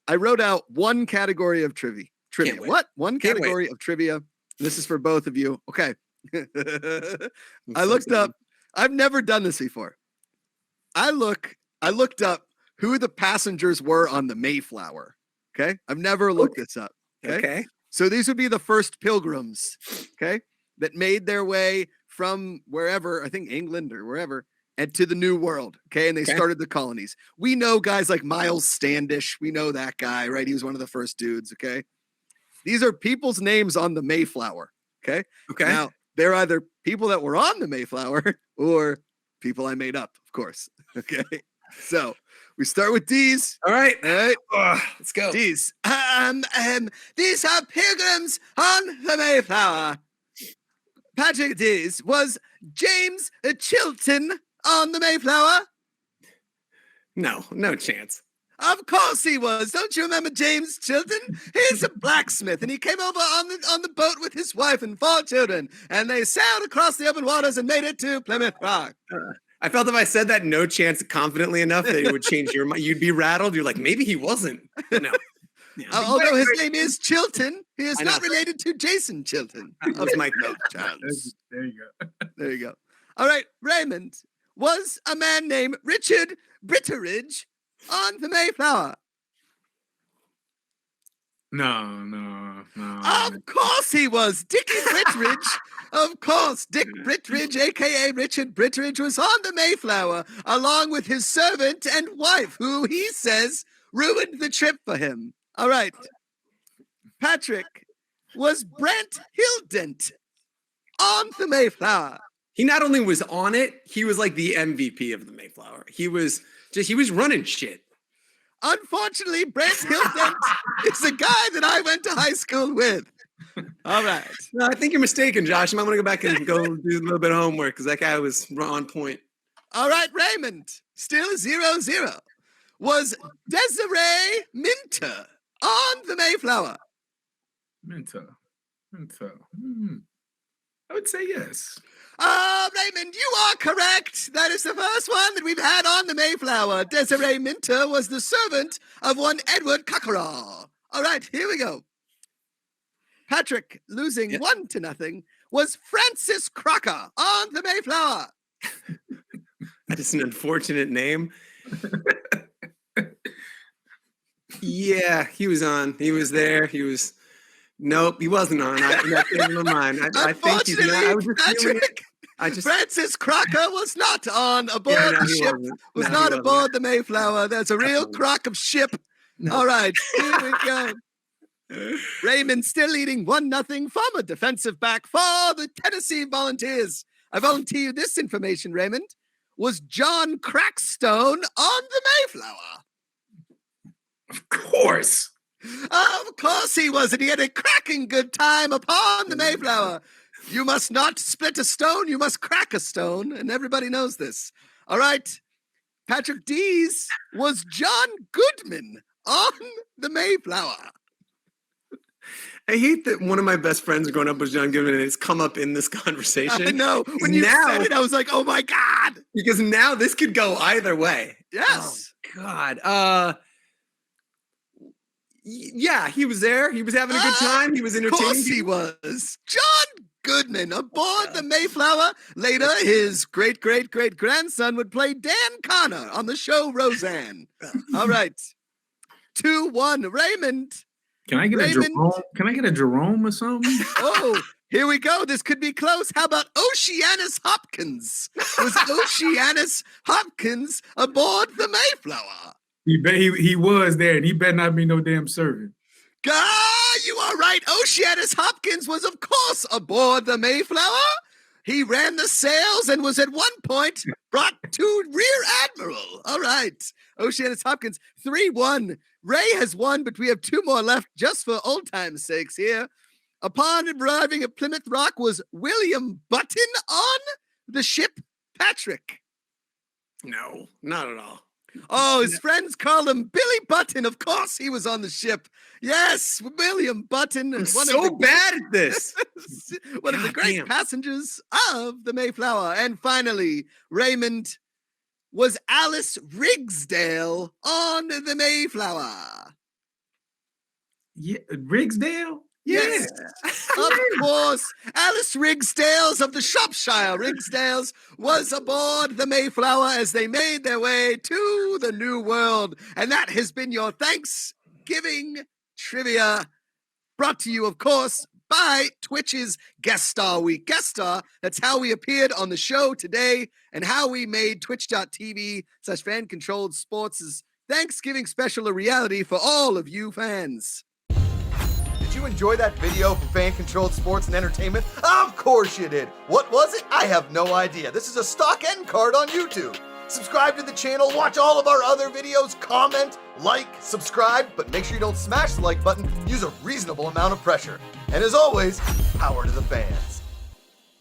I wrote out one category of trivia. What? One category of trivia. This is for both of you. Okay. I looked up. I've never done this before. I looked up who the passengers were on the Mayflower. Okay. I've never looked this up. Okay. So these would be the first pilgrims. Okay. That made their way from wherever, I think England or wherever, and to the New World. Okay. And they started the colonies. We know guys like Miles Standish. We know that guy, right? He was one of the first dudes. Okay. These are people's names on the Mayflower. Okay. Now, they're either people that were on the Mayflower or people I made up, of course. Okay. So we start with D's. All right. Let's go. D's. These are pilgrims on the Mayflower. Patrick D's. Was James Chilton on the Mayflower? No chance. Of course he was. Don't you remember James Chilton? He's a blacksmith, and he came over on the boat with his wife and 4 children, and they sailed across the open waters and made it to Plymouth Rock. I felt if I said that no chance confidently enough that it would change your mind. You'd be rattled. You're like, maybe he wasn't. No. Yeah. Although his name is Chilton, he is not related to Jason Chilton. Of Mike There you go. There you go. All right, Raymond. Was a man named Richard Britteridge on the Mayflower? No. Of course he was. Dickie Britteridge. Of course, Dick Britteridge, a.k.a. Richard Britteridge, was on the Mayflower, along with his servant and wife, who he says ruined the trip for him. All right. Patrick, was Brent Hildent on the Mayflower? He not only was on it, he was like the MVP of the Mayflower. He was running shit. Unfortunately, Brent Hildent is a guy that I went to high school with. All right. No, I think you're mistaken, Josh. You might want to go back and go do a little bit of homework because that guy was on point. All right, Raymond. Still 0-0. Was Desiree Minter on the Mayflower? Minter. I would say yes. Raymond, you are correct. That is the first one that we've had on the Mayflower. Desiree Minter was the servant of one Edward Cockerell. All right, here we go. Patrick, losing 1-0, was Francis Crocker on the Mayflower. That is an unfortunate name. Yeah, he was on. He was there. Nope, he wasn't on. Never mind. I think he's not. Patrick, Francis Crocker was not on aboard the ship. Was not aboard the Mayflower. There's a real crock of ship. No. All right, here we go. Raymond still leading 1-0 from a defensive back for the Tennessee Volunteers. I volunteer you this information, Raymond. Was John Crackstone on the Mayflower? Of course. Of course he was, and he had a cracking good time upon the Mayflower. You must not split a stone, you must crack a stone, and everybody knows this. All right. Patrick Dees was John Goodman on the Mayflower. I hate that one of my best friends growing up was John Goodman, and it's come up in this conversation. I know. When you said it, I was like, oh my God. Because now this could go either way. Yes. Oh, God. Yeah, he was there. He was having a good time. He was entertaining. Of course he was. John Goodman aboard the Mayflower. Later, his great-great-great-grandson would play Dan Connor on the show Roseanne. All right. 2-1. Raymond. Can I get a Jerome? Can I get a Jerome or something? Oh, here we go. This could be close. How about Oceanus Hopkins? Was Oceanus Hopkins aboard the Mayflower? He was there, and he better not be no damn servant. You are right. Oceanus Hopkins was, of course, aboard the Mayflower. He ran the sails and was at one point brought to Rear Admiral. All right. Oceanus Hopkins, 3-1. Ray has won, but we have 2 more left just for old time's sakes here. Upon arriving at Plymouth Rock was William Button on the ship Patrick. No, not at all. Oh, his friends called him Billy Button. Of course he was on the ship. Yes, William Button. I'm so bad at this. One of the great passengers of the Mayflower. And finally, Raymond, was Alice Rigsdale on the Mayflower? Yeah, Rigsdale? Yes, of course. Alice Rigsdales of the Shropshire Rigsdales was aboard the Mayflower as they made their way to the New World. And that has been your Thanksgiving trivia, brought to you, of course, by Twitch's Guest Star Week. Guest Star, that's how we appeared on the show today and how we made twitch.tv/fan-controlled sports' Thanksgiving special a reality for all of you fans. Did you enjoy that video from Fan-Controlled Sports and Entertainment? Of course you did. What was it? I have no idea. This is a stock end card on YouTube. Subscribe to the channel, watch all of our other videos, comment, like, subscribe, but make sure you don't smash the like button. Use a reasonable amount of pressure. And as always, power to the fans.